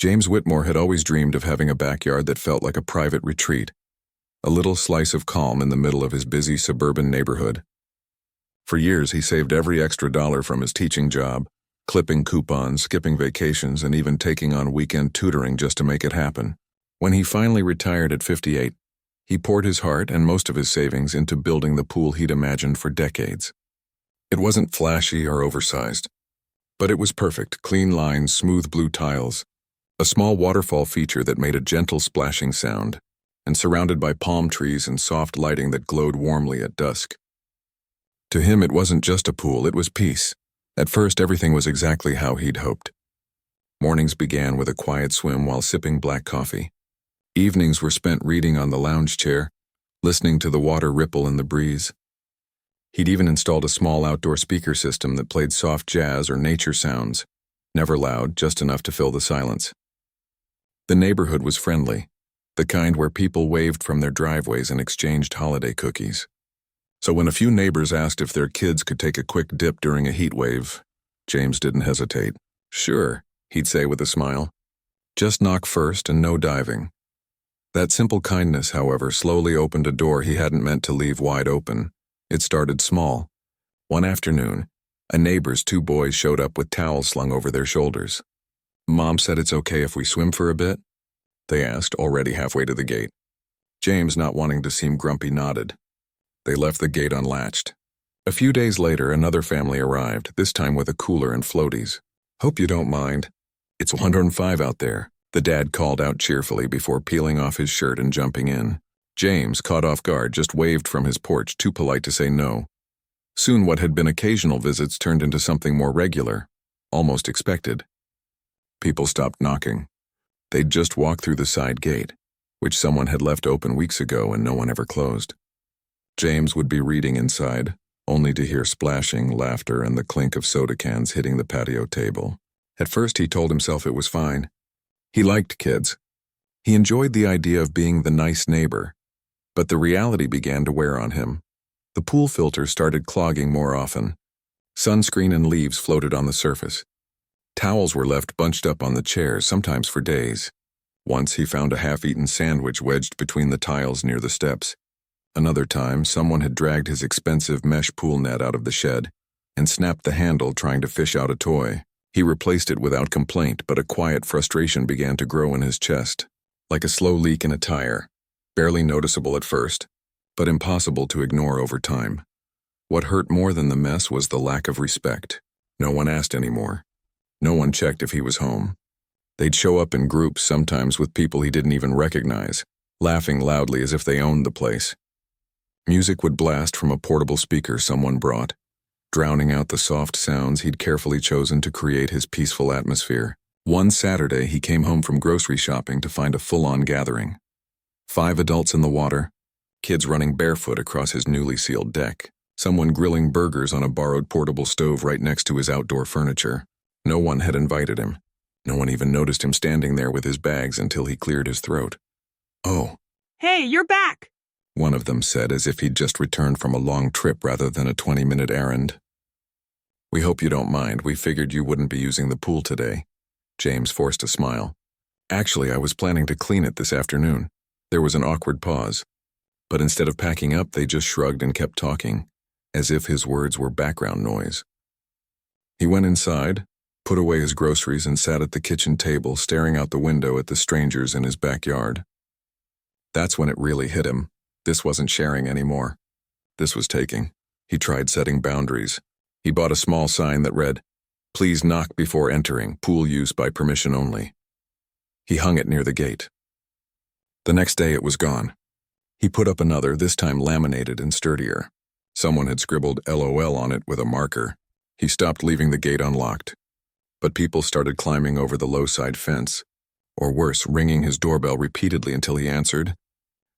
James Whitmore had always dreamed of having a backyard that felt like a private retreat, a little slice of calm in the middle of his busy suburban neighborhood. For years, he saved every extra dollar from his teaching job, clipping coupons, skipping vacations, and even taking on weekend tutoring just to make it happen. When he finally retired at 58, he poured his heart and most of his savings into building the pool he'd imagined for decades. It wasn't flashy or oversized, but it was perfect: clean lines, smooth blue tiles, a small waterfall feature that made a gentle splashing sound, and surrounded by palm trees and soft lighting that glowed warmly at dusk. To him, it wasn't just a pool, it was peace. At first, everything was exactly how he'd hoped. Mornings began with a quiet swim while sipping black coffee. Evenings were spent reading on the lounge chair, listening to the water ripple in the breeze. He'd even installed a small outdoor speaker system that played soft jazz or nature sounds, never loud, just enough to fill the silence. The neighborhood was friendly, the kind where people waved from their driveways and exchanged holiday cookies. So when a few neighbors asked if their kids could take a quick dip during a heat wave, James didn't hesitate. "Sure," he'd say with a smile. "Just knock first and no diving." That simple kindness, however, slowly opened a door he hadn't meant to leave wide open. It started small. One afternoon, a neighbor's two boys showed up with towels slung over their shoulders. "Mom said it's okay if we swim for a bit?" they asked, already halfway to the gate. James, not wanting to seem grumpy, nodded. They left the gate unlatched. A few days later, another family arrived, this time with a cooler and floaties. "Hope you don't mind. It's 105 out there," the dad called out cheerfully before peeling off his shirt and jumping in. James, caught off guard, just waved from his porch, too polite to say no. Soon what had been occasional visits turned into something more regular, almost expected. People stopped knocking. They'd just walk through the side gate, which someone had left open weeks ago and no one ever closed. James would be reading inside, only to hear splashing, laughter, and the clink of soda cans hitting the patio table. At first, he told himself it was fine. He liked kids. He enjoyed the idea of being the nice neighbor. But the reality began to wear on him. The pool filter started clogging more often. Sunscreen and leaves floated on the surface. Towels were left bunched up on the chairs, sometimes for days. Once he found a half-eaten sandwich wedged between the tiles near the steps. Another time, someone had dragged his expensive mesh pool net out of the shed and snapped the handle trying to fish out a toy. He replaced it without complaint, but a quiet frustration began to grow in his chest, like a slow leak in a tire, barely noticeable at first, but impossible to ignore over time. What hurt more than the mess was the lack of respect. No one asked anymore. No one checked if he was home. They'd show up in groups, sometimes with people he didn't even recognize, laughing loudly as if they owned the place. Music would blast from a portable speaker someone brought, drowning out the soft sounds he'd carefully chosen to create his peaceful atmosphere. One Saturday, he came home from grocery shopping to find a full-on gathering. 5 adults in the water, kids running barefoot across his newly sealed deck, someone grilling burgers on a borrowed portable stove right next to his outdoor furniture. No one had invited him. No one even noticed him standing there with his bags until he cleared his throat. "Oh." "Hey, you're back," one of them said, as if he'd just returned from a long trip rather than a 20-minute errand. "We hope you don't mind. We figured you wouldn't be using the pool today." James forced a smile. "Actually, I was planning to clean it this afternoon." There was an awkward pause, but instead of packing up, they just shrugged and kept talking, as if his words were background noise. He went inside, put away his groceries, and sat at the kitchen table, staring out the window at the strangers in his backyard. That's when it really hit him. This wasn't sharing anymore. This was taking. He tried setting boundaries. He bought a small sign that read, "Please knock before entering, pool use by permission only." He hung it near the gate. The next day it was gone. He put up another, this time laminated and sturdier. Someone had scribbled LOL on it with a marker. He stopped leaving the gate unlocked. But people started climbing over the low-side fence, or worse, ringing his doorbell repeatedly until he answered,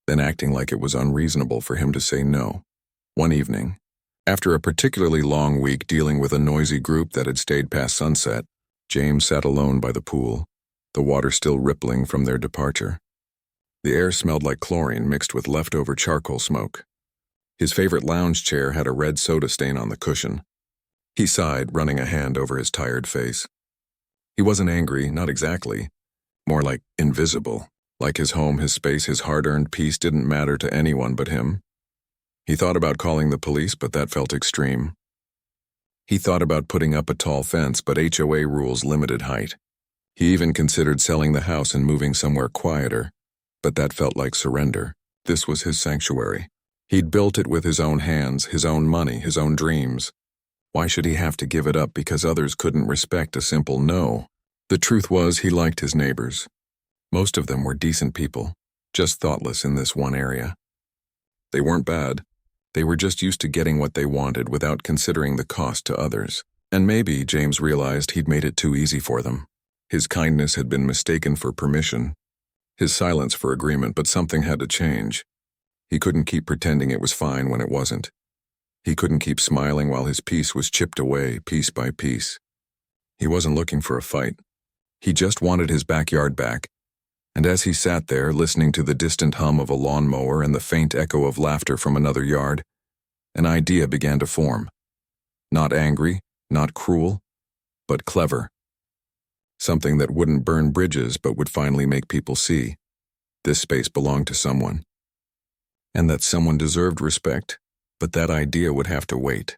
then acting like it was unreasonable for him to say no. One evening, after a particularly long week dealing with a noisy group that had stayed past sunset, James sat alone by the pool, the water still rippling from their departure. The air smelled like chlorine mixed with leftover charcoal smoke. His favorite lounge chair had a red soda stain on the cushion. He sighed, running a hand over his tired face. He wasn't angry, not exactly, More like invisible. Like his home, his space, his hard-earned peace didn't matter to anyone but him. He thought about calling the police, but that felt extreme. He thought about putting up a tall fence, but HOA rules limited height. He even considered selling the house and moving somewhere quieter, but that felt like surrender. This was his sanctuary. He'd built it with his own hands, his own money, his own dreams. Why should he have to give it up because others couldn't respect a simple no? The truth was, he liked his neighbors. Most of them were decent people, just thoughtless in this one area. They weren't bad. They were just used to getting what they wanted without considering the cost to others. And maybe James realized he'd made it too easy for them. His kindness had been mistaken for permission, his silence for agreement, but something had to change. He couldn't keep pretending it was fine when it wasn't. He couldn't keep smiling while his peace was chipped away piece by piece. He wasn't looking for a fight. He just wanted his backyard back. And as he sat there, listening to the distant hum of a lawnmower and the faint echo of laughter from another yard, an idea began to form. Not angry, not cruel, but clever. Something that wouldn't burn bridges but would finally make people see. This space belonged to someone. And that someone deserved respect, but that idea would have to wait.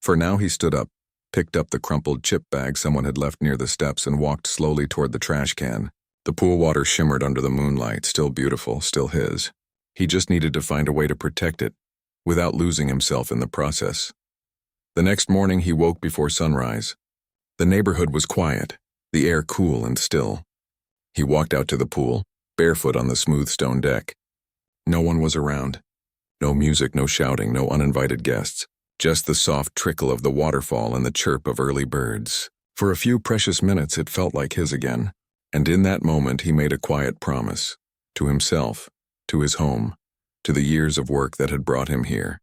For now he stood up, picked up the crumpled chip bag someone had left near the steps and walked slowly toward the trash can. The pool water shimmered under the moonlight, still beautiful, still his. He just needed to find a way to protect it, without losing himself in the process. The next morning he woke before sunrise. The neighborhood was quiet, the air cool and still. He walked out to the pool, barefoot on the smooth stone deck. No one was around. No music, no shouting, no uninvited guests. Just the soft trickle of the waterfall and the chirp of early birds. For a few precious minutes it felt like his again. And in that moment he made a quiet promise. To himself, to his home, to the years of work that had brought him here.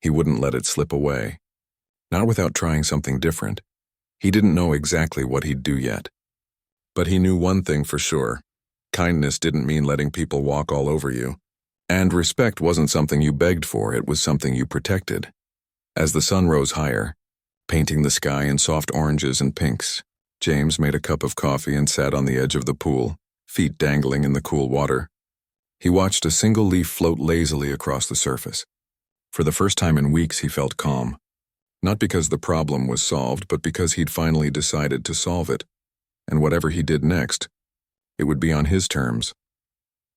He wouldn't let it slip away. Not without trying something different. He didn't know exactly what he'd do yet. But he knew one thing for sure. Kindness didn't mean letting people walk all over you. And respect wasn't something you begged for, it was something you protected. As the sun rose higher, painting the sky in soft oranges and pinks, James made a cup of coffee and sat on the edge of the pool, feet dangling in the cool water. He watched a single leaf float lazily across the surface. For the first time in weeks he felt calm. Not because the problem was solved, but because he'd finally decided to solve it. And whatever he did next, it would be on his terms.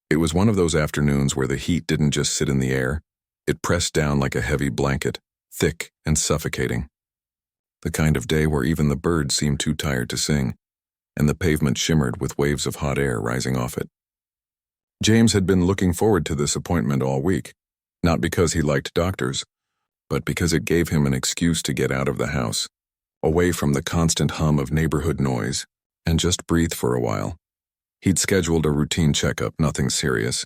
It was one of those afternoons where the heat didn't just sit in the air, it pressed down like a heavy blanket, thick and suffocating. The kind of day where even the birds seemed too tired to sing, and the pavement shimmered with waves of hot air rising off it. James had been looking forward to this appointment all week, not because he liked doctors, but because it gave him an excuse to get out of the house, away from the constant hum of neighborhood noise, and just breathe for a while. He'd scheduled a routine checkup, nothing serious,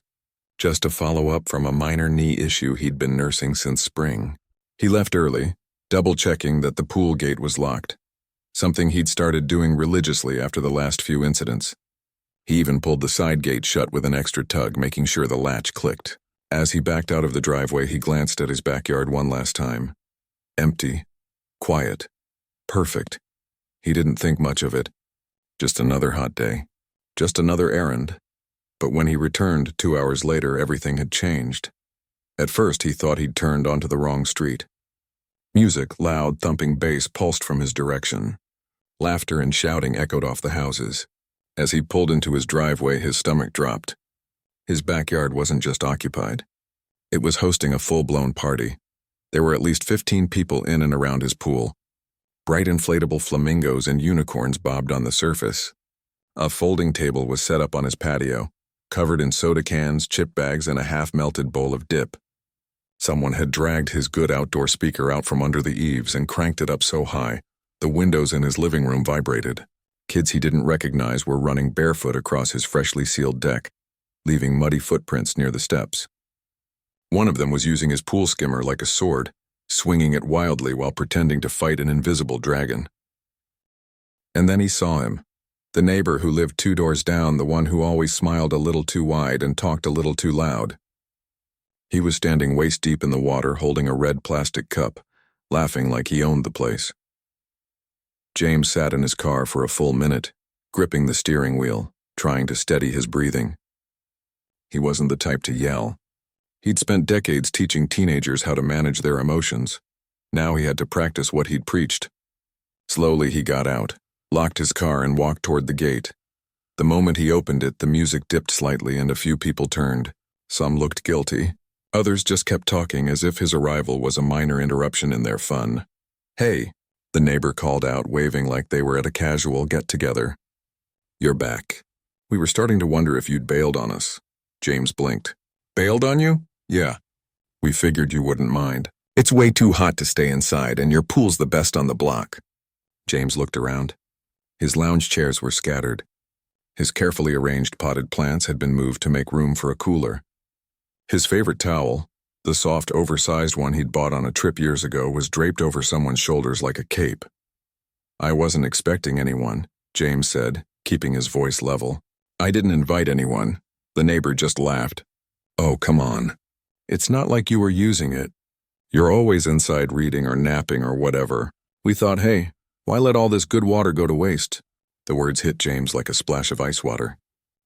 just a follow-up from a minor knee issue he'd been nursing since spring. He left early, double-checking that the pool gate was locked, something he'd started doing religiously after the last few incidents. He even pulled the side gate shut with an extra tug, making sure the latch clicked. As he backed out of the driveway, he glanced at his backyard one last time. Empty, quiet, perfect. He didn't think much of it. Just another hot day. Just another errand. But when he returned 2 hours later, everything had changed. At first, he thought he'd turned onto the wrong street. Music, loud, thumping bass pulsed from his direction. Laughter and shouting echoed off the houses. As he pulled into his driveway, his stomach dropped. His backyard wasn't just occupied. It was hosting a full-blown party. There were at least 15 people in and around his pool. Bright inflatable flamingos and unicorns bobbed on the surface. A folding table was set up on his patio, covered in soda cans, chip bags, and a half-melted bowl of dip. Someone had dragged his good outdoor speaker out from under the eaves and cranked it up so high, the windows in his living room vibrated. Kids he didn't recognize were running barefoot across his freshly sealed deck, leaving muddy footprints near the steps. One of them was using his pool skimmer like a sword, swinging it wildly while pretending to fight an invisible dragon. And then he saw him. The neighbor who lived 2 doors down, the one who always smiled a little too wide and talked a little too loud. He was standing waist-deep in the water holding a red plastic cup, laughing like he owned the place. James sat in his car for a full minute, gripping the steering wheel, trying to steady his breathing. He wasn't the type to yell. He'd spent decades teaching teenagers how to manage their emotions. Now he had to practice what he'd preached. Slowly he got out, locked his car, and walked toward the gate. The moment he opened it, the music dipped slightly and a few people turned. Some looked guilty. Others just kept talking as if his arrival was a minor interruption in their fun. "Hey," the neighbor called out, waving like they were at a casual get-together. "You're back. We were starting to wonder if you'd bailed on us." James blinked. "Bailed on you?" "Yeah. We figured you wouldn't mind. It's way too hot to stay inside, and your pool's the best on the block." James looked around. His lounge chairs were scattered. His carefully arranged potted plants had been moved to make room for a cooler. His favorite towel, the soft, oversized one he'd bought on a trip years ago, was draped over someone's shoulders like a cape. "I wasn't expecting anyone," James said, keeping his voice level. "I didn't invite anyone." The neighbor just laughed. "Oh, come on. It's not like you were using it. You're always inside reading or napping or whatever. We thought, hey, why let all this good water go to waste?" The words hit James like a splash of ice water.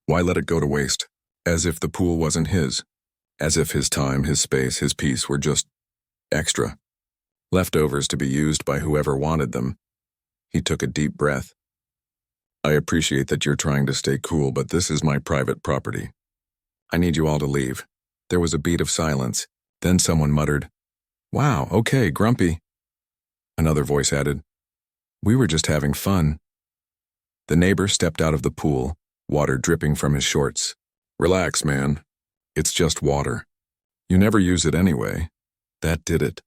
Why let it go to waste? As if the pool wasn't his. As if his time, his space, his peace were just extra. Leftovers to be used by whoever wanted them. He took a deep breath. "I appreciate that you're trying to stay cool, but this is my private property. I need you all to leave." There was a beat of silence. Then someone muttered, "Wow, okay, grumpy." Another voice added, "We were just having fun." The neighbor stepped out of the pool, water dripping from his shorts. "Relax, man. It's just water. You never use it anyway." That did it.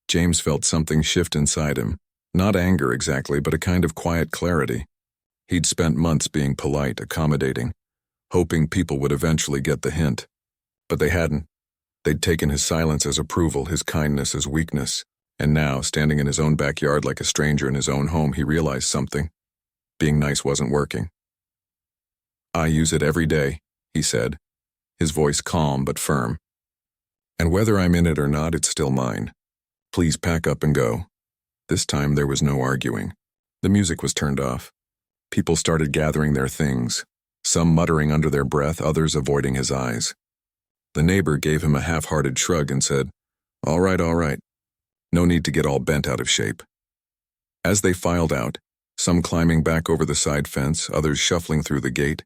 James felt something shift inside him. Not anger exactly, but a kind of quiet clarity. He'd spent months being polite, accommodating, hoping people would eventually get the hint. But they hadn't. They'd taken his silence as approval, his kindness as weakness. And now, standing in his own backyard like a stranger in his own home, he realized something. Being nice wasn't working. "I use it every day," he said, his voice calm but firm. "And whether I'm in it or not, it's still mine. Please pack up and go." This time there was no arguing. The music was turned off. People started gathering their things, some muttering under their breath, others avoiding his eyes. The neighbor gave him a half-hearted shrug and said, all right. No need to get all bent out of shape." As they filed out, some climbing back over the side fence, others shuffling through the gate,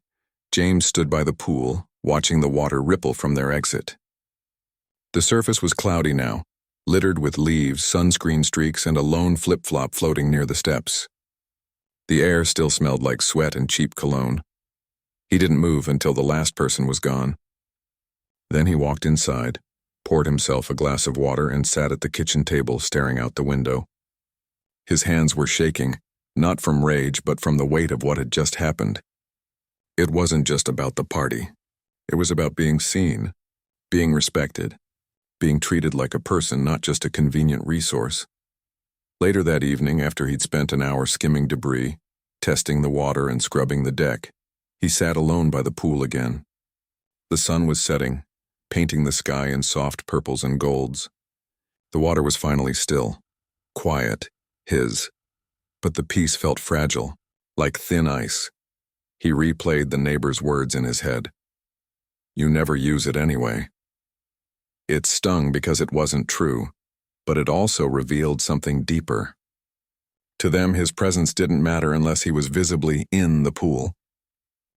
James stood by the pool, watching the water ripple from their exit. The surface was cloudy now, littered with leaves, sunscreen streaks, and a lone flip-flop floating near the steps. The air still smelled like sweat and cheap cologne. He didn't move until the last person was gone. Then he walked inside, poured himself a glass of water, and sat at the kitchen table staring out the window. His hands were shaking, not from rage but from the weight of what had just happened. It wasn't just about the party. It was about being seen, being respected, being treated like a person, not just a convenient resource. Later that evening, after he'd spent an hour skimming debris, testing the water and scrubbing the deck, he sat alone by the pool again. The sun was setting, painting the sky in soft purples and golds. The water was finally still, quiet, his. But the peace felt fragile, like thin ice. He replayed the neighbor's words in his head. "You never use it anyway." It stung because it wasn't true, but it also revealed something deeper. To them, his presence didn't matter unless he was visibly in the pool.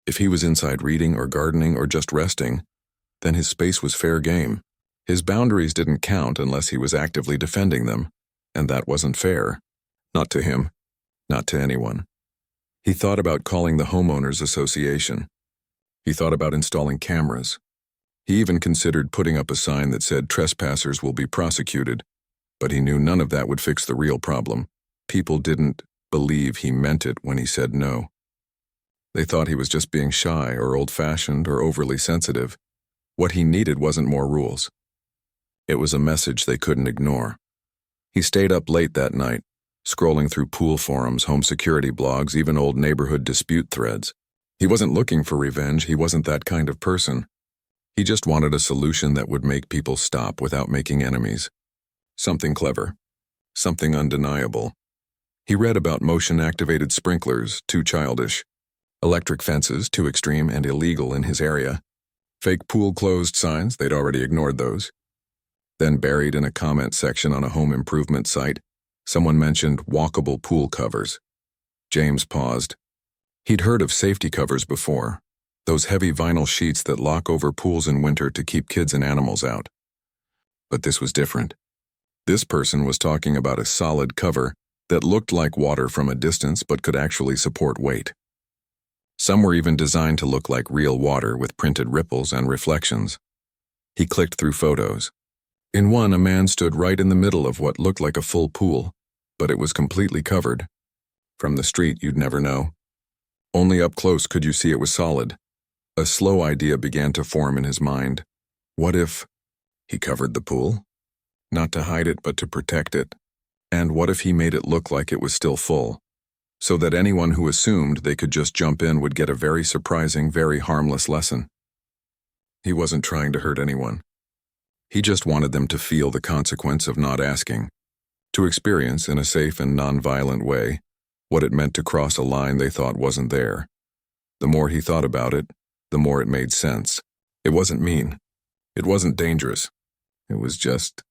If he was inside reading or gardening or just resting, then his space was fair game. His boundaries didn't count unless he was actively defending them, and that wasn't fair. Not to him, not to anyone. He thought about calling the homeowners association. He thought about installing cameras. He even considered putting up a sign that said trespassers will be prosecuted, but he knew none of that would fix the real problem. People didn't believe he meant it when he said no. They thought he was just being shy or old-fashioned or overly sensitive. What he needed wasn't more rules. It was a message they couldn't ignore. He stayed up late that night, scrolling through pool forums, home security blogs, even old neighborhood dispute threads. He wasn't looking for revenge. He wasn't that kind of person. He just wanted a solution that would make people stop without making enemies. Something clever. Something undeniable. He read about motion-activated sprinklers, too childish. Electric fences, too extreme and illegal in his area. Fake pool closed signs, they'd already ignored those. Then buried in a comment section on a home improvement site, someone mentioned walkable pool covers. James paused. He'd heard of safety covers before, those heavy vinyl sheets that lock over pools in winter to keep kids and animals out. But this was different. This person was talking about a solid cover that looked like water from a distance but could actually support weight. Some were even designed to look like real water with printed ripples and reflections. He clicked through photos. In one, a man stood right in the middle of what looked like a full pool, but it was completely covered. From the street, you'd never know. Only up close could you see it was solid. A slow idea began to form in his mind. What if he covered the pool? Not to hide it, but to protect it. And what if he made it look like it was still full, so that anyone who assumed they could just jump in would get a very surprising, very harmless lesson? He wasn't trying to hurt anyone. He just wanted them to feel the consequence of not asking, to experience in a safe and non-violent way what it meant to cross a line they thought wasn't there. The more he thought about it, the more it made sense. It wasn't mean. It wasn't dangerous. It was just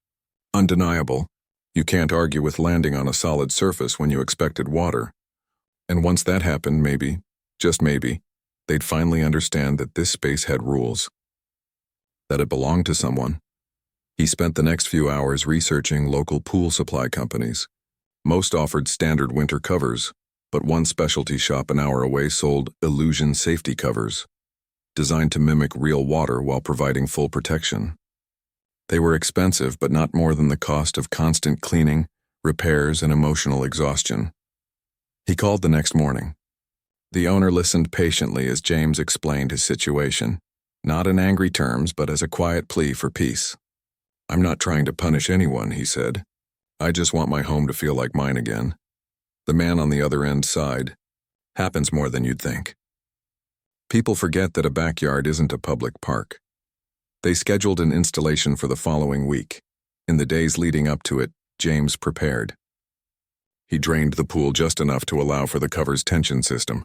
undeniable. You can't argue with landing on a solid surface when you expected water. And once that happened, maybe, just maybe, they'd finally understand that this space had rules, that it belonged to someone. He spent the next few hours researching local pool supply companies. Most offered standard winter covers, but one specialty shop an hour away sold illusion safety covers, designed to mimic real water while providing full protection. They were expensive, but not more than the cost of constant cleaning, repairs, and emotional exhaustion. He called the next morning. The owner listened patiently as James explained his situation, not in angry terms, but as a quiet plea for peace. "I'm not trying to punish anyone," he said. "I just want my home to feel like mine again." The man on the other end sighed. "Happens more than you'd think." People forget that a backyard isn't a public park. They scheduled an installation for the following week. In the days leading up to it, James prepared. He drained the pool just enough to allow for the cover's tension system.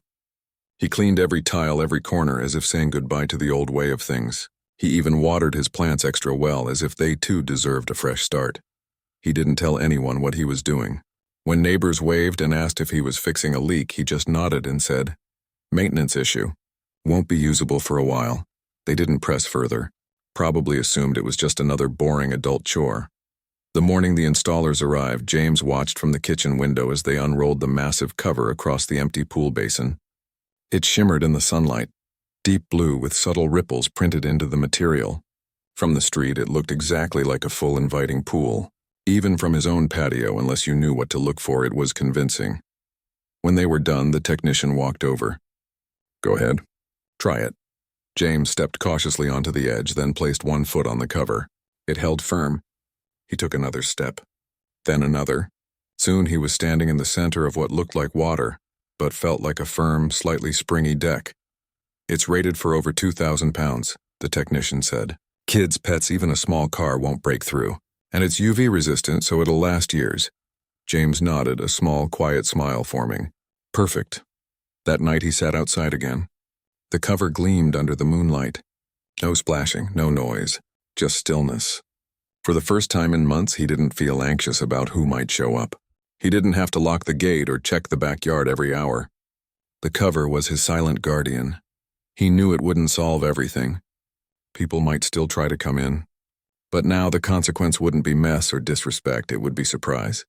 He cleaned every tile, every corner, as if saying goodbye to the old way of things. He even watered his plants extra well, as if they too deserved a fresh start. He didn't tell anyone what he was doing. When neighbors waved and asked if he was fixing a leak, he just nodded and said, "Maintenance issue. Won't be usable for a while." They didn't press further. Probably assumed it was just another boring adult chore. The morning the installers arrived, James watched from the kitchen window as they unrolled the massive cover across the empty pool basin. It shimmered in the sunlight, deep blue with subtle ripples printed into the material. From the street, it looked exactly like a full inviting pool. Even from his own patio, unless you knew what to look for, it was convincing. When they were done, the technician walked over. "Go ahead. Try it." James stepped cautiously onto the edge, then placed one foot on the cover. It held firm. He took another step, then another. Soon he was standing in the center of what looked like water, but felt like a firm, slightly springy deck. "It's rated for over 2,000 pounds, the technician said. "Kids, pets, even a small car won't break through. And it's UV resistant, so it'll last years." James nodded, a small, quiet smile forming. "Perfect." That night he sat outside again. The cover gleamed under the moonlight. No splashing, no noise, just stillness. For the first time in months, he didn't feel anxious about who might show up. He didn't have to lock the gate or check the backyard every hour. The cover was his silent guardian. He knew it wouldn't solve everything. People might still try to come in. But now the consequence wouldn't be mess or disrespect, it would be surprise.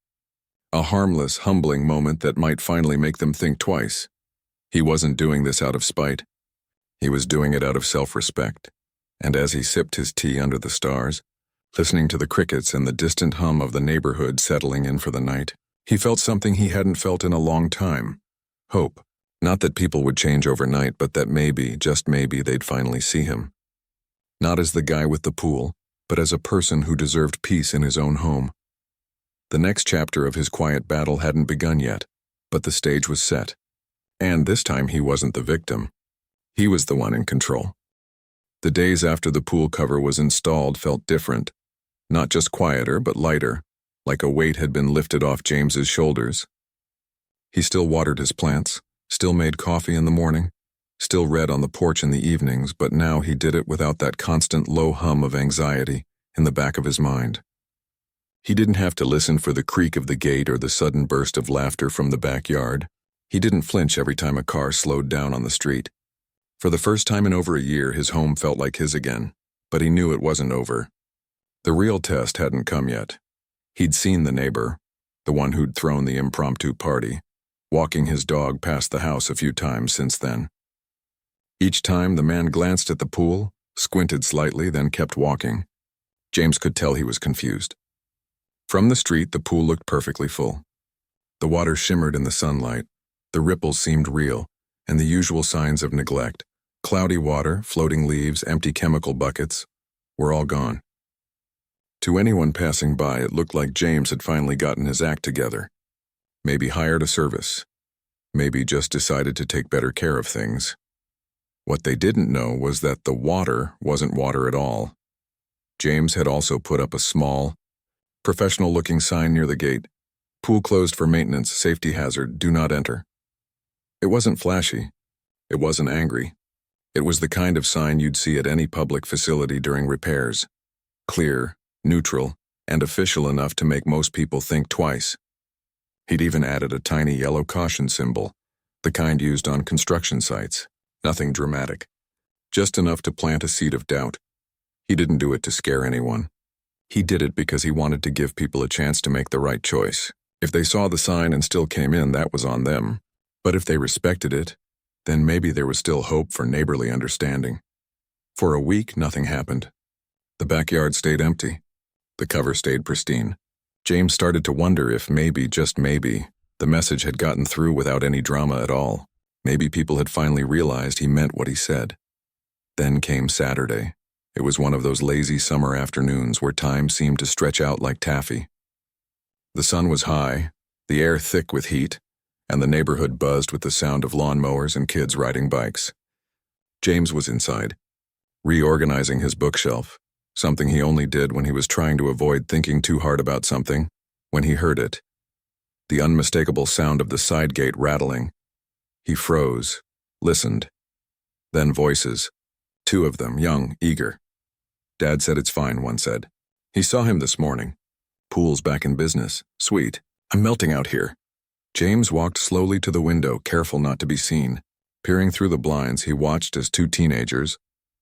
A harmless, humbling moment that might finally make them think twice. He wasn't doing this out of spite. He was doing it out of self-respect. And as he sipped his tea under the stars, listening to the crickets and the distant hum of the neighborhood settling in for the night, he felt something he hadn't felt in a long time. Hope. Not that people would change overnight, but that maybe, just maybe, they'd finally see him. Not as the guy with the pool, but as a person who deserved peace in his own home. The next chapter of his quiet battle hadn't begun yet, but the stage was set. And this time he wasn't the victim. He was the one in control. The days after the pool cover was installed felt different. Not just quieter, but lighter, like a weight had been lifted off James's shoulders. He still watered his plants, still made coffee in the morning, Still read on the porch in the evenings, but now he did it without that constant low hum of anxiety in the back of his mind. He didn't have to listen for the creak of the gate or the sudden burst of laughter from the backyard. He didn't flinch every time a car slowed down on the street. For the first time in over a year, his home felt like his again, but he knew it wasn't over. The real test hadn't come yet. He'd seen the neighbor, the one who'd thrown the impromptu party, walking his dog past the house a few times since then. Each time the man glanced at the pool, squinted slightly, then kept walking. James could tell he was confused. From the street, the pool looked perfectly full. The water shimmered in the sunlight, the ripples seemed real, and the usual signs of neglect, cloudy water, floating leaves, empty chemical buckets, were all gone. To anyone passing by, it looked like James had finally gotten his act together. Maybe hired a service. Maybe just decided to take better care of things. What they didn't know was that the water wasn't water at all. James had also put up a small, professional-looking sign near the gate. Pool closed for maintenance, safety hazard, do not enter. It wasn't flashy. It wasn't angry. It was the kind of sign you'd see at any public facility during repairs. Clear, neutral, and official enough to make most people think twice. He'd even added a tiny yellow caution symbol, the kind used on construction sites. Nothing dramatic. Just enough to plant a seed of doubt. He didn't do it to scare anyone. He did it because he wanted to give people a chance to make the right choice. If they saw the sign and still came in, that was on them. But if they respected it, then maybe there was still hope for neighborly understanding. For a week, nothing happened. The backyard stayed empty. The cover stayed pristine. James started to wonder if maybe, just maybe, the message had gotten through without any drama at all. Maybe people had finally realized he meant what he said. Then came Saturday. It was one of those lazy summer afternoons where time seemed to stretch out like taffy. The sun was high, the air thick with heat, and the neighborhood buzzed with the sound of lawnmowers and kids riding bikes. James was inside, reorganizing his bookshelf, something he only did when he was trying to avoid thinking too hard about something, when he heard it. The unmistakable sound of the side gate rattling. He froze, listened. Then voices. Two of them, young, eager. Dad said it's fine, one said. He saw him this morning. Pool's back in business. Sweet. I'm melting out here. James walked slowly to the window, careful not to be seen. Peering through the blinds, he watched as two teenagers,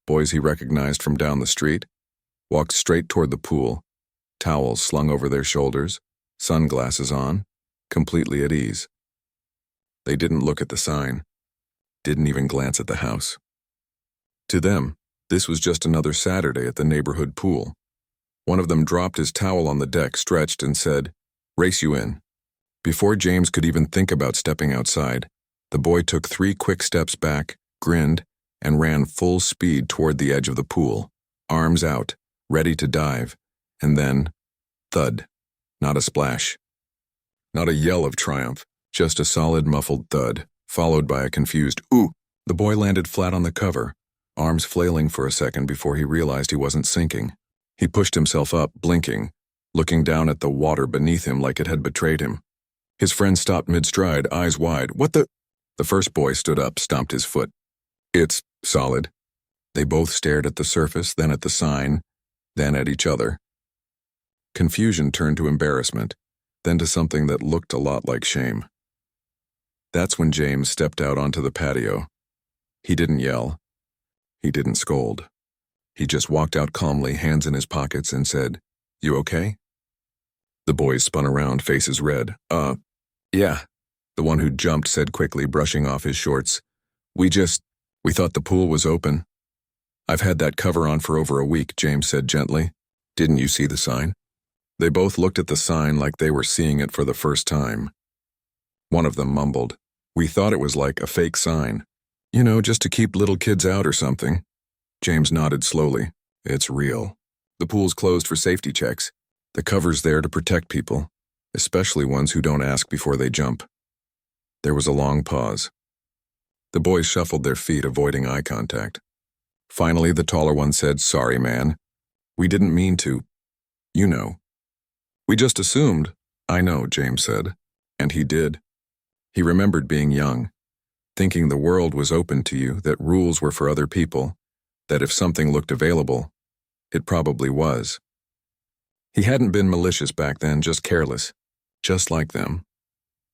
boys he recognized from down the street, walked straight toward the pool, towels slung over their shoulders, sunglasses on, completely at ease. They didn't look at the sign, didn't even glance at the house. To them, this was just another Saturday at the neighborhood pool. One of them dropped his towel on the deck, stretched, and said, "Race you in." Before James could even think about stepping outside, the boy took 3 quick steps back, grinned, and ran full speed toward the edge of the pool, arms out, ready to dive, and then, thud, not a splash. Not a yell of triumph, just a solid muffled thud, followed by a confused ooh. The boy landed flat on the cover, arms flailing for a second before he realized he wasn't sinking. He pushed himself up, blinking, looking down at the water beneath him like it had betrayed him. His friend stopped mid-stride, eyes wide. What the? The first boy stood up, stomped his foot. It's solid. They both stared at the surface, then at the sign, then at each other. Confusion turned to embarrassment, then to something that looked a lot like shame. That's when James stepped out onto the patio. He didn't yell. He didn't scold. He just walked out calmly, hands in his pockets, and said, "You okay?" The boys spun around, faces red. Yeah. The one who jumped said quickly, brushing off his shorts. We thought the pool was open." "I've had that cover on for over a week," James said gently. "Didn't you see the sign?" They both looked at the sign like they were seeing it for the first time. One of them mumbled, "We thought it was like a fake sign. You know, just to keep little kids out or something." James nodded slowly. "It's real. The pool's closed for safety checks. The cover's there to protect people, especially ones who don't ask before they jump." There was a long pause. The boys shuffled their feet, avoiding eye contact. Finally, the taller one said, "Sorry, man. We didn't mean to. You know." "We just assumed." "I know," James said. And he did. He remembered being young. thinking the world was open to you, that rules were for other people, that if something looked available, it probably was. He hadn't been malicious back then, just careless, just like them.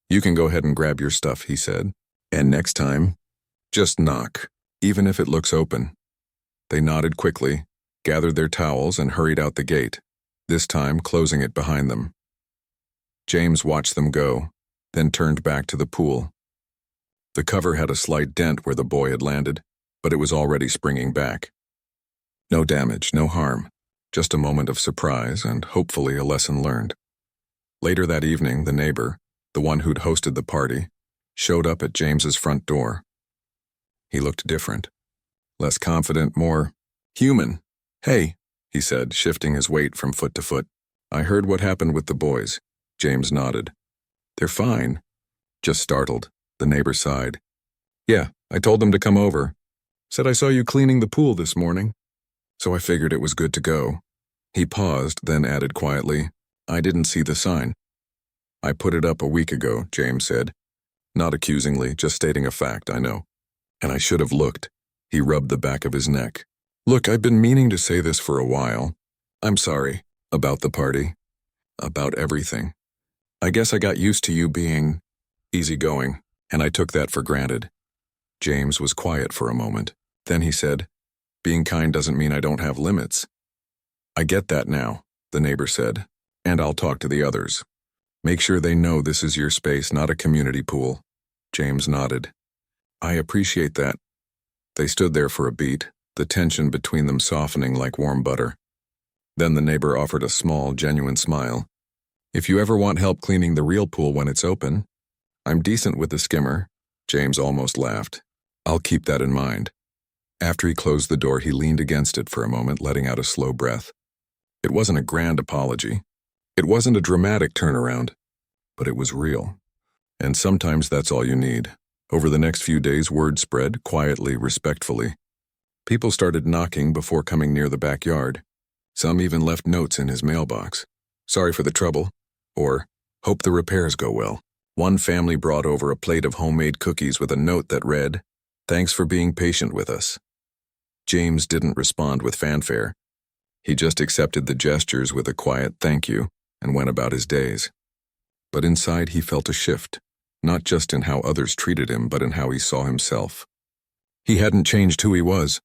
"You can go ahead and grab your stuff," he said. "And next time, just knock, even if it looks open." They nodded quickly, gathered their towels, and hurried out the gate, this time closing it behind them. James watched them go, then turned back to the pool. The cover had a slight dent where the boy had landed, but it was already springing back. No damage, no harm, just a moment of surprise and hopefully a lesson learned. Later that evening, the neighbor, the one who'd hosted the party, showed up at James's front door. He looked different, less confident, more human. "Hey," he said, shifting his weight from foot to foot. "I heard what happened with the boys." James nodded. "They're fine." Just startled, the neighbor sighed. "Yeah, I told them to come over. Said I saw you cleaning the pool this morning. So I figured it was good to go." He paused, then added quietly, "I didn't see the sign." "I put it up a week ago," James said. Not accusingly, just stating a fact, I know. "And I should have looked." He rubbed the back of his neck. "Look, I've been meaning to say this for a while. I'm sorry. About the party. About everything. I guess I got used to you being easygoing, and I took that for granted." James was quiet for a moment. Then he said, "Being kind doesn't mean I don't have limits." "I get that now," the neighbor said, "and I'll talk to the others. Make sure they know this is your space, not a community pool." James nodded. "I appreciate that." They stood there for a beat, the tension between them softening like warm butter. Then the neighbor offered a small, genuine smile. "If you ever want help cleaning the real pool when it's open, I'm decent with the skimmer." James almost laughed. "I'll keep that in mind." After he closed the door, he leaned against it for a moment, letting out a slow breath. It wasn't a grand apology. It wasn't a dramatic turnaround, but it was real. And sometimes that's all you need. Over the next few days, word spread, quietly, respectfully. People started knocking before coming near the backyard. Some even left notes in his mailbox. "Sorry for the trouble," or "Hope the repairs go well." One family brought over a plate of homemade cookies with a note that read, "Thanks for being patient with us." James didn't respond with fanfare. He just accepted the gestures with a quiet thank you and went about his days. But inside he felt a shift, not just in how others treated him, but in how he saw himself. He hadn't changed who he was.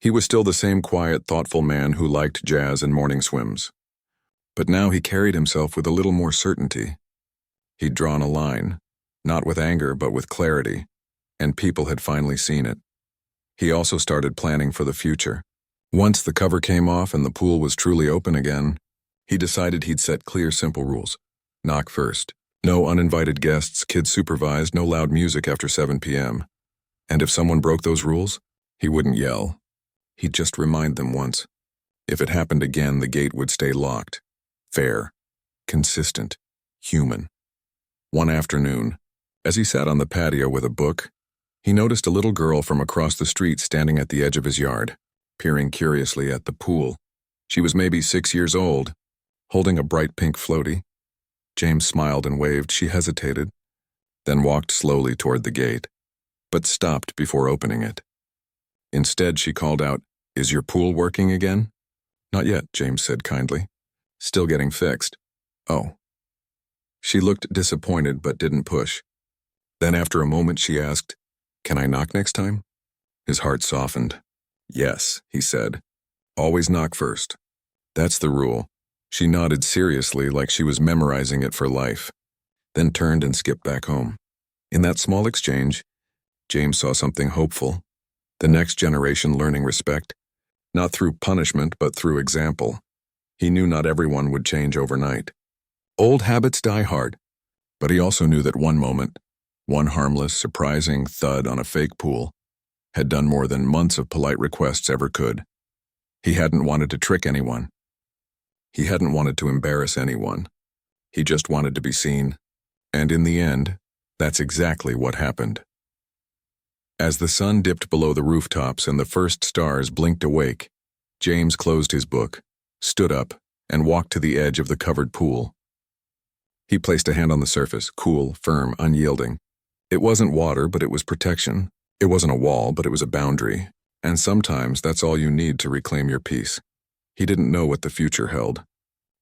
He was still the same quiet, thoughtful man who liked jazz and morning swims. But now he carried himself with a little more certainty. He'd drawn a line, not with anger but with clarity, and people had finally seen it. He also started planning for the future. Once the cover came off and the pool was truly open again, he decided he'd set clear, simple rules. Knock first. No uninvited guests, kids supervised, no loud music after 7 p.m. And if someone broke those rules, he wouldn't yell. He'd just remind them once. If it happened again, the gate would stay locked. Fair, consistent, human. One afternoon, as he sat on the patio with a book, he noticed a little girl from across the street standing at the edge of his yard, peering curiously at the pool. She was maybe 6 years old, holding a bright pink floaty. James smiled and waved. She hesitated, then walked slowly toward the gate, but stopped before opening it. Instead, she called out, "Is your pool working again?" "Not yet," James said kindly. "Still getting fixed." "Oh." She looked disappointed but didn't push. Then after a moment she asked, "Can I knock next time?" His heart softened. "Yes," he said. "Always knock first." "That's the rule." She nodded seriously, like she was memorizing it for life, then turned and skipped back home. In that small exchange, James saw something hopeful. The next generation learning respect, not through punishment but through example. He knew not everyone would change overnight. Old habits die hard, but he also knew that one moment, one harmless, surprising thud on a fake pool, had done more than months of polite requests ever could. He hadn't wanted to trick anyone. He hadn't wanted to embarrass anyone. He just wanted to be seen. And in the end, that's exactly what happened. As the sun dipped below the rooftops and the first stars blinked awake, James closed his book, stood up, and walked to the edge of the covered pool. He placed a hand on the surface, cool, firm, unyielding, It wasn't water, but it was protection. It wasn't a wall, but it was a boundary. And sometimes that's all you need to reclaim your peace. He didn't know what the future held.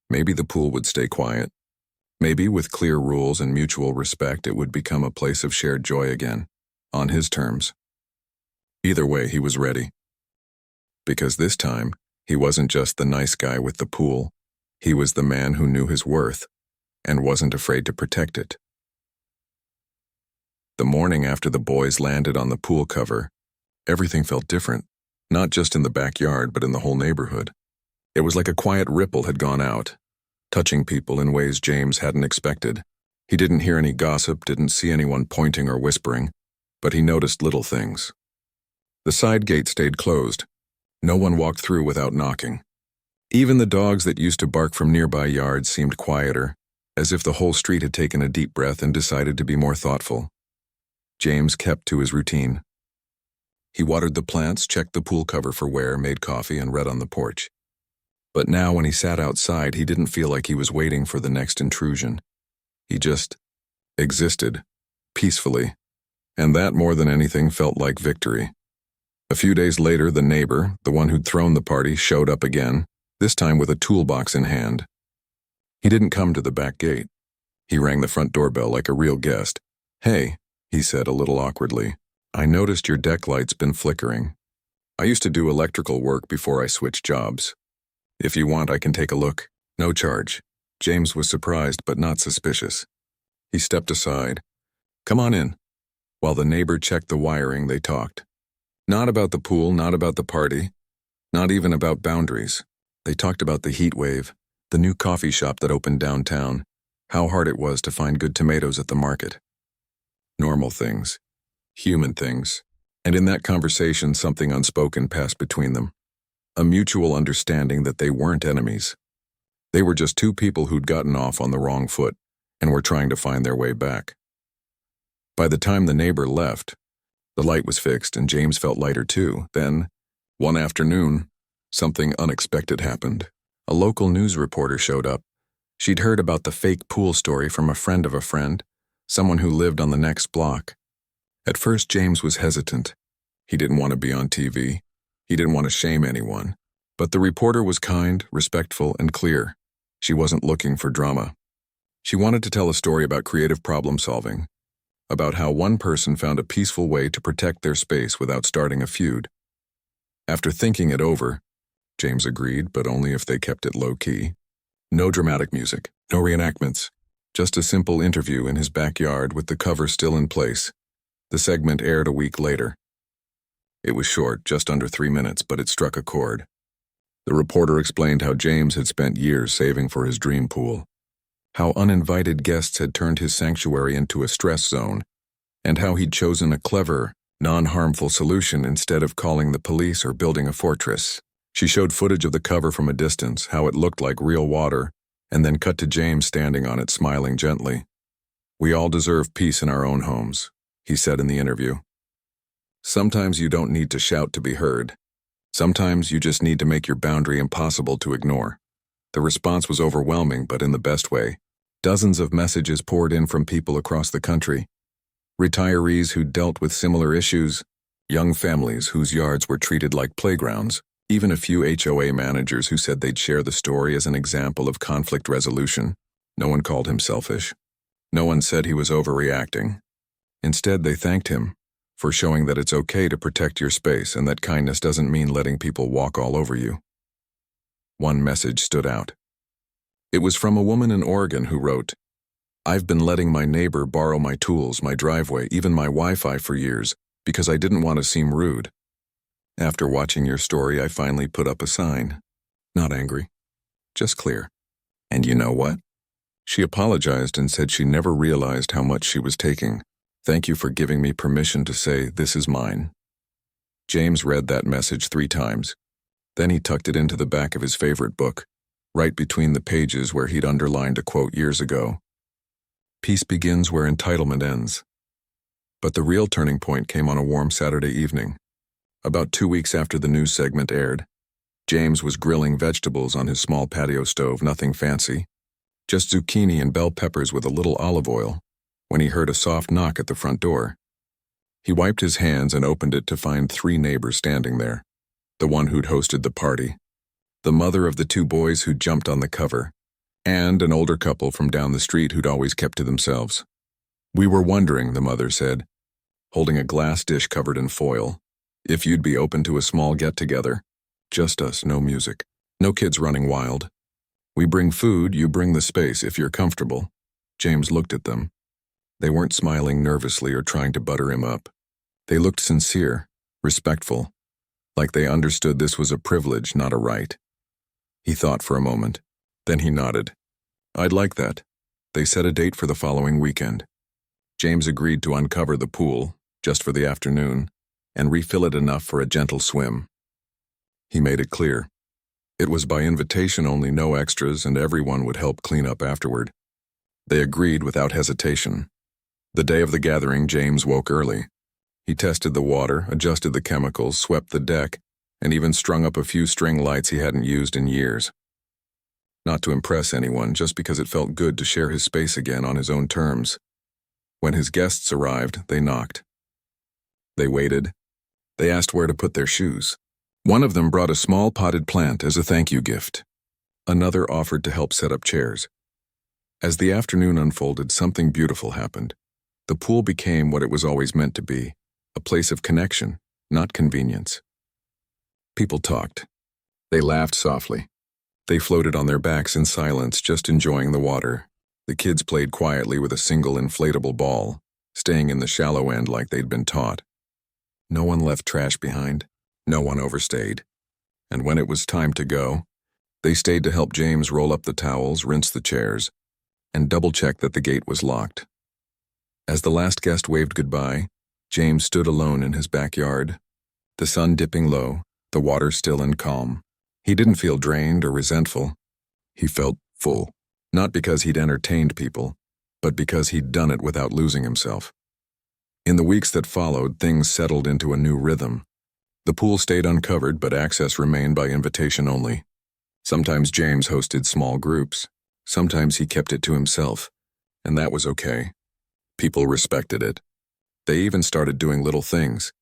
Maybe the pool would stay quiet. Maybe with clear rules and mutual respect, it would become a place of shared joy again, on his terms. Either way, he was ready. Because this time, he wasn't just the nice guy with the pool. He was the man who knew his worth and wasn't afraid to protect it. The morning after the boys landed on the pool cover, everything felt different, not just in the backyard, but in the whole neighborhood. It was like a quiet ripple had gone out, touching people in ways James hadn't expected. He didn't hear any gossip, didn't see anyone pointing or whispering, but he noticed little things. The side gate stayed closed. No one walked through without knocking. Even the dogs that used to bark from nearby yards seemed quieter, as if the whole street had taken a deep breath and decided to be more thoughtful. James kept to his routine. He watered the plants, checked the pool cover for wear, made coffee, and read on the porch. But now when he sat outside, he didn't feel like he was waiting for the next intrusion. He just existed, peacefully, and that more than anything felt like victory. A few days later, the neighbor, the one who'd thrown the party, showed up again, this time with a toolbox in hand. He didn't come to the back gate. He rang the front doorbell like a real guest. "Hey," he said a little awkwardly, "I noticed your deck light's been flickering. I used to do electrical work before I switched jobs. If you want, I can take a look. No charge." James was surprised but not suspicious. He stepped aside. "Come on in." While the neighbor checked the wiring, they talked. Not about the pool, not about the party, not even about boundaries. They talked about the heat wave, the new coffee shop that opened downtown, how hard it was to find good tomatoes at the market. Normal things, human things. And in that conversation, something unspoken passed between them. A mutual understanding that they weren't enemies. They were just two people who'd gotten off on the wrong foot and were trying to find their way back. By the time the neighbor left, the light was fixed and James felt lighter too. Then, one afternoon, something unexpected happened. A local news reporter showed up. She'd heard about the fake pool story from a friend of a friend, someone who lived on the next block. At first, James was hesitant. He didn't want to be on TV. He didn't want to shame anyone. But the reporter was kind, respectful, and clear. She wasn't looking for drama. She wanted to tell a story about creative problem solving, about how one person found a peaceful way to protect their space without starting a feud. After thinking it over, James agreed, but only if they kept it low-key. No dramatic music, no reenactments, just a simple interview in his backyard with the cover still in place. The segment aired a week later. It was short, just under 3 minutes, but it struck a chord. The reporter explained how James had spent years saving for his dream pool, how uninvited guests had turned his sanctuary into a stress zone, and how he'd chosen a clever, non-harmful solution instead of calling the police or building a fortress. She showed footage of the cover from a distance, how it looked like real water, and then cut to James standing on it, smiling gently. "We all deserve peace in our own homes," he said in the interview. "Sometimes you don't need to shout to be heard. Sometimes you just need to make your boundary impossible to ignore." The response was overwhelming, but in the best way. Dozens of messages poured in from people across the country. Retirees who dealt with similar issues, young families whose yards were treated like playgrounds, even a few HOA managers who said they'd share the story as an example of conflict resolution. No one called him selfish. No one said he was overreacting. Instead, they thanked him for showing that it's okay to protect your space and that kindness doesn't mean letting people walk all over you. One message stood out. It was from a woman in Oregon who wrote, "I've been letting my neighbor borrow my tools, my driveway, even my Wi-Fi for years because I didn't want to seem rude. After watching your story, I finally put up a sign. Not angry, just clear. And you know what? She apologized and said she never realized how much she was taking. Thank you for giving me permission to say, this is mine." James read that message 3 times. Then he tucked it into the back of his favorite book, right between the pages where he'd underlined a quote years ago. Peace begins where entitlement ends. But the real turning point came on a warm Saturday evening. About 2 weeks after the news segment aired, James was grilling vegetables on his small patio stove, nothing fancy. Just zucchini and bell peppers with a little olive oil. when he heard a soft knock at the front door. He wiped his hands and opened it to find 3 neighbors standing there. The one who'd hosted the party, the mother of the 2 boys who'd jumped on the cover, and an older couple from down the street who'd always kept to themselves. "We were wondering," the mother said, holding a glass dish covered in foil, "if you'd be open to a small get-together. Just us, no music, no kids running wild. We bring food, you bring the space if you're comfortable." James looked at them. They weren't smiling nervously or trying to butter him up. They looked sincere, respectful, like they understood this was a privilege, not a right. He thought for a moment. Then he nodded. "I'd like that." They set a date for the following weekend. James agreed to uncover the pool, just for the afternoon, and refill it enough for a gentle swim. He made it clear. It was by invitation only, no extras, and everyone would help clean up afterward. They agreed without hesitation. The day of the gathering, James woke early. He tested the water, adjusted the chemicals, swept the deck, and even strung up a few string lights he hadn't used in years. Not to impress anyone, just because it felt good to share his space again on his own terms. When his guests arrived, they knocked. They waited. They asked where to put their shoes. One of them brought a small potted plant as a thank you gift. Another offered to help set up chairs. As the afternoon unfolded, something beautiful happened. The pool became what it was always meant to be, a place of connection, not convenience. People talked. They laughed softly. They floated on their backs in silence, just enjoying the water. The kids played quietly with a single inflatable ball, staying in the shallow end like they'd been taught. No one left trash behind. No one overstayed. And when it was time to go, they stayed to help James roll up the towels, rinse the chairs, and double-check that the gate was locked. As the last guest waved goodbye, James stood alone in his backyard, the sun dipping low, the water still and calm. He didn't feel drained or resentful. He felt full, not because he'd entertained people, but because he'd done it without losing himself. In the weeks that followed, things settled into a new rhythm. The pool stayed uncovered, but access remained by invitation only. Sometimes James hosted small groups. Sometimes he kept it to himself, and that was okay. People respected it. They even started doing little things,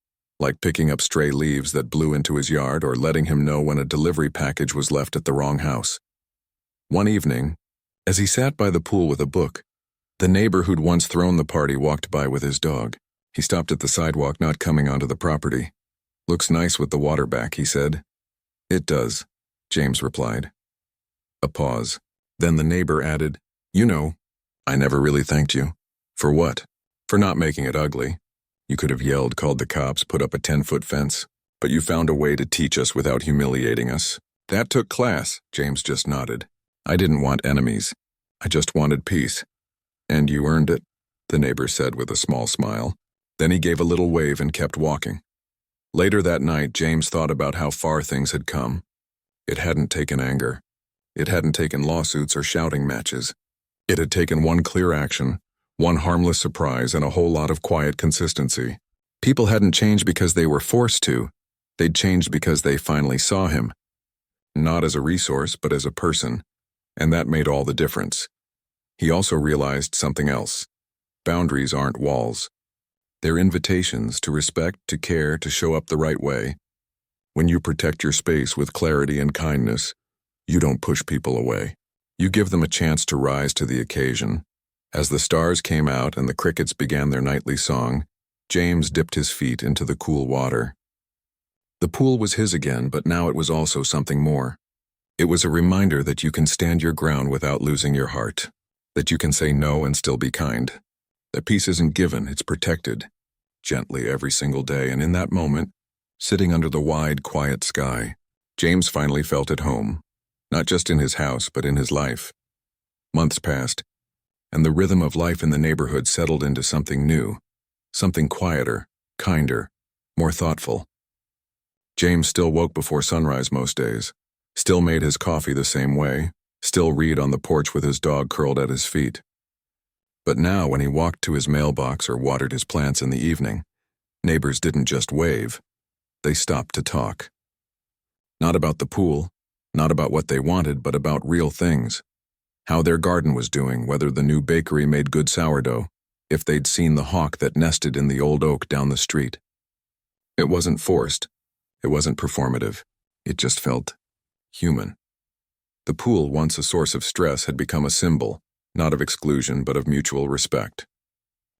like picking up stray leaves that blew into his yard or letting him know when a delivery package was left at the wrong house. One evening, as he sat by the pool with a book, the neighbor who'd once thrown the party walked by with his dog. He stopped at the sidewalk, not coming onto the property. "Looks nice with the water back," he said. "It does," James replied. A pause. Then the neighbor added, "You know, I never really thanked you." "For what?" "For not making it ugly. You could have yelled, called the cops, put up a 10-foot fence, but you found a way to teach us without humiliating us. That took class," James just nodded. "I didn't want enemies. I just wanted peace." "And you earned it," the neighbor said with a small smile. Then he gave a little wave and kept walking. Later that night, James thought about how far things had come. It hadn't taken anger. It hadn't taken lawsuits or shouting matches. It had taken one clear action, one harmless surprise, and a whole lot of quiet consistency. People hadn't changed because they were forced to. They'd changed because they finally saw him. Not as a resource, but as a person. And that made all the difference. He also realized something else. Boundaries aren't walls. They're invitations to respect, to care, to show up the right way. When you protect your space with clarity and kindness, you don't push people away. You give them a chance to rise to the occasion. As the stars came out and the crickets began their nightly song, James dipped his feet into the cool water. The pool was his again, but now it was also something more. It was a reminder that you can stand your ground without losing your heart, that you can say no and still be kind. That peace isn't given, it's protected, gently every single day, and in that moment, sitting under the wide, quiet sky, James finally felt at home, not just in his house, but in his life. Months passed, and the rhythm of life in the neighborhood settled into something new, something quieter, kinder, more thoughtful. James still woke before sunrise most days, still made his coffee the same way, still read on the porch with his dog curled at his feet. But now, when he walked to his mailbox or watered his plants in the evening, neighbors didn't just wave. They stopped to talk. Not about the pool, not about what they wanted, but about real things. How their garden was doing, whether the new bakery made good sourdough, if they'd seen the hawk that nested in the old oak down the street. It wasn't forced. It wasn't performative. It just felt human. The pool, once a source of stress, had become a symbol, not of exclusion but of mutual respect.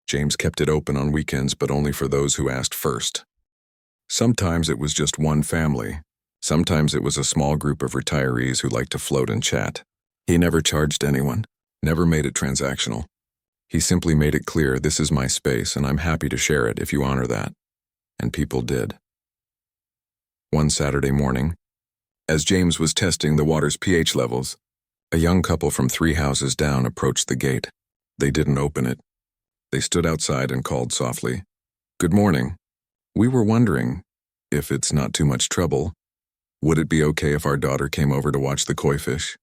James kept it open on weekends, but only for those who asked first. Sometimes it was just one family. Sometimes it was a small group of retirees who liked to float and chat. He never charged anyone, never made it transactional. He simply made it clear, this is my space and I'm happy to share it if you honor that. And people did. One Saturday morning, as James was testing the water's pH levels, a young couple from 3 houses down approached the gate. They didn't open it. They stood outside and called softly, "Good morning. We were wondering, if it's not too much trouble, would it be okay if our daughter came over to watch the koi fish?"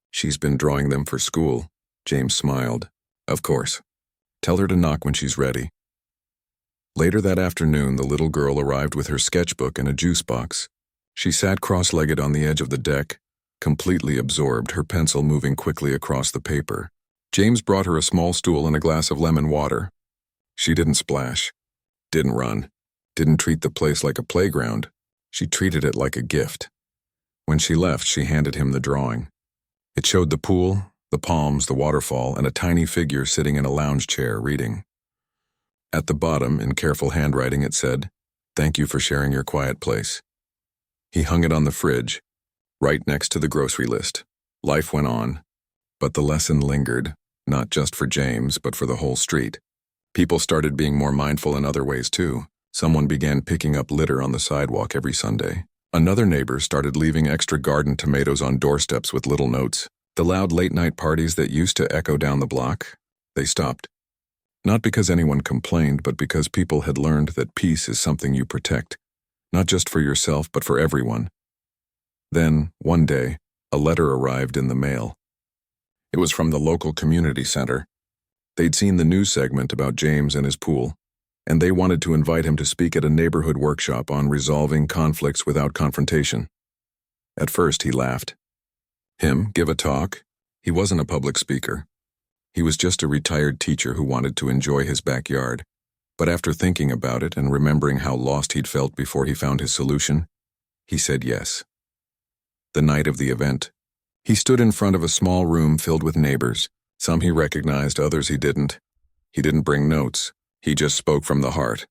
"She's been drawing them for school," James smiled. "Of course. Tell her to knock when she's ready." Later that afternoon, the little girl arrived with her sketchbook and a juice box. She sat cross-legged on the edge of the deck, completely absorbed, her pencil moving quickly across the paper. James brought her a small stool and a glass of lemon water. She didn't splash, didn't run, didn't treat the place like a playground. She treated it like a gift. When she left, she handed him the drawing. It showed the pool, the palms, the waterfall, and a tiny figure sitting in a lounge chair reading. At the bottom, in careful handwriting, it said, "Thank you for sharing your quiet place." He hung it on the fridge, right next to the grocery list. Life went on, but the lesson lingered, not just for James, but for the whole street. People started being more mindful in other ways too. Someone began picking up litter on the sidewalk every Sunday. Another neighbor started leaving extra garden tomatoes on doorsteps with little notes. The loud late-night parties that used to echo down the block, they stopped. Not because anyone complained, but because people had learned that peace is something you protect, not just for yourself, but for everyone. Then, one day, a letter arrived in the mail. It was from the local community center. They'd seen the news segment about James and his pool, and they wanted to invite him to speak at a neighborhood workshop on resolving conflicts without confrontation. At first, he laughed. Him give a talk? He wasn't a public speaker. He was just a retired teacher who wanted to enjoy his backyard. But after thinking about it and remembering how lost he'd felt before he found his solution, he said yes. The night of the event, he stood in front of a small room filled with neighbors. Some he recognized, others he didn't. He didn't bring notes. He just spoke from the heart.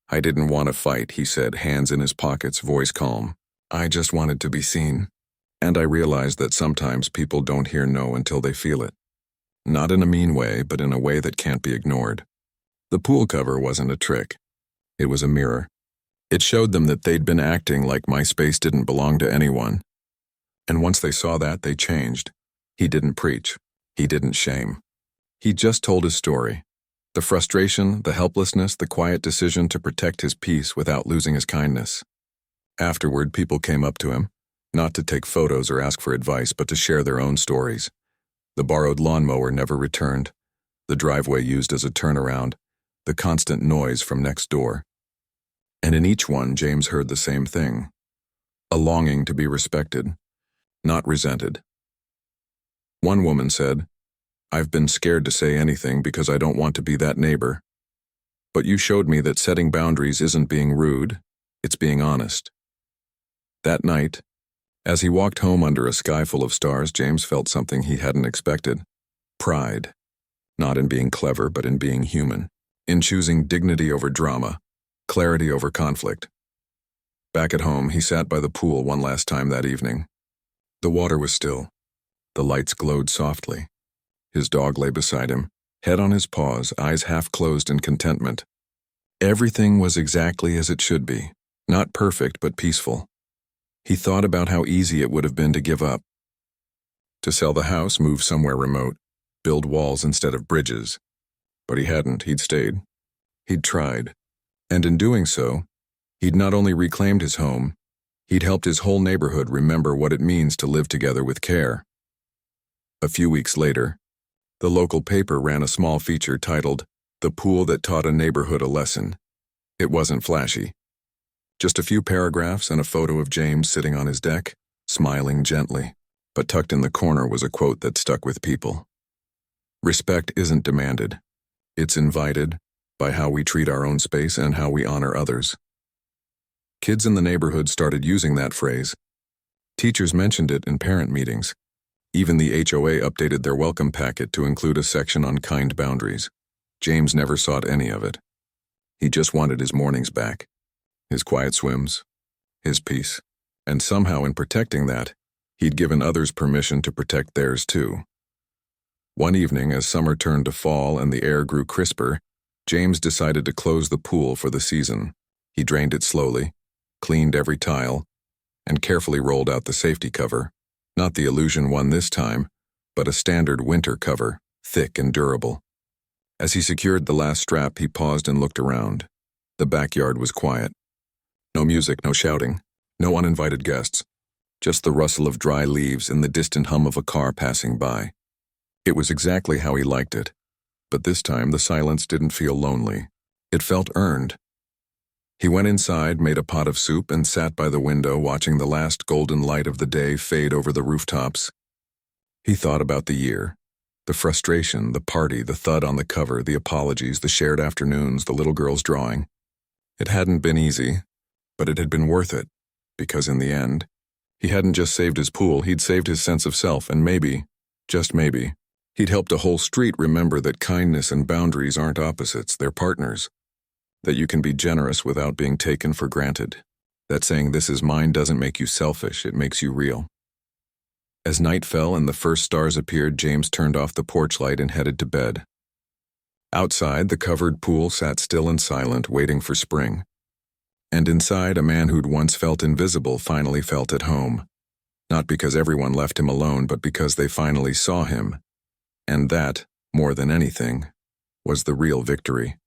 "I didn't want to fight," he said, hands in his pockets, voice calm. "I just wanted to be seen. And I realized that sometimes people don't hear no until they feel it. Not in a mean way, but in a way that can't be ignored." The pool cover wasn't a trick. It was a mirror. It showed them that they'd been acting like my space didn't belong to anyone. And once they saw that, they changed. He didn't preach. He didn't shame. He just told his story. The frustration, the helplessness, the quiet decision to protect his peace without losing his kindness. Afterward, people came up to him, not to take photos or ask for advice, but to share their own stories. The borrowed lawnmower never returned, the driveway used as a turnaround, the constant noise from next door. And in each one, James heard the same thing. A longing to be respected, not resented. One woman said, "I've been scared to say anything because I don't want to be that neighbor. But you showed me that setting boundaries isn't being rude, it's being honest." That night, as he walked home under a sky full of stars, James felt something he hadn't expected. Pride. Not in being clever, but in being human. In choosing dignity over drama, clarity over conflict. Back at home, he sat by the pool one last time that evening. The water was still. The lights glowed softly. His dog lay beside him, head on his paws, eyes half closed in contentment. Everything was exactly as it should be. Not perfect, but peaceful. He thought about how easy it would have been to give up. To sell the house, move somewhere remote, build walls instead of bridges. But he hadn't, he'd stayed. He'd tried. And in doing so, he'd not only reclaimed his home, he'd helped his whole neighborhood remember what it means to live together with care. A few weeks later, the local paper ran a small feature titled, "The Pool That Taught a Neighborhood a Lesson." It wasn't flashy. Just a few paragraphs and a photo of James sitting on his deck, smiling gently. But tucked in the corner was a quote that stuck with people. "Respect isn't demanded. It's invited by how we treat our own space and how we honor others. Kids in the neighborhood started using that phrase. Teachers mentioned it in parent meetings. Even the HOA updated their welcome packet to include a section on kind boundaries. James never sought any of it. He just wanted his mornings back, his quiet swims, his peace. And somehow in protecting that, he'd given others permission to protect theirs too. One evening, as summer turned to fall and the air grew crisper, James decided to close the pool for the season. He drained it slowly, cleaned every tile, and carefully rolled out the safety cover. Not the illusion one this time, but a standard winter cover, thick and durable. As he secured the last strap, he paused and looked around. The backyard was quiet. No music, no shouting, no uninvited guests. Just the rustle of dry leaves and the distant hum of a car passing by. It was exactly how he liked it, but this time the silence didn't feel lonely. It felt earned. He went inside, made a pot of soup, and sat by the window watching the last golden light of the day fade over the rooftops. He thought about the year. The frustration, the party, the thud on the cover, the apologies, the shared afternoons, the little girl's drawing. It hadn't been easy, but it had been worth it, because in the end, he hadn't just saved his pool, he'd saved his sense of self, and maybe, just maybe, he'd helped a whole street remember that kindness and boundaries aren't opposites, they're partners. That you can be generous without being taken for granted. That saying "this is mine" doesn't make you selfish, it makes you real. As night fell and the first stars appeared, James turned off the porch light and headed to bed. Outside, the covered pool sat still and silent, waiting for spring. And inside, a man who'd once felt invisible finally felt at home. Not because everyone left him alone, but because they finally saw him. And that, more than anything, was the real victory.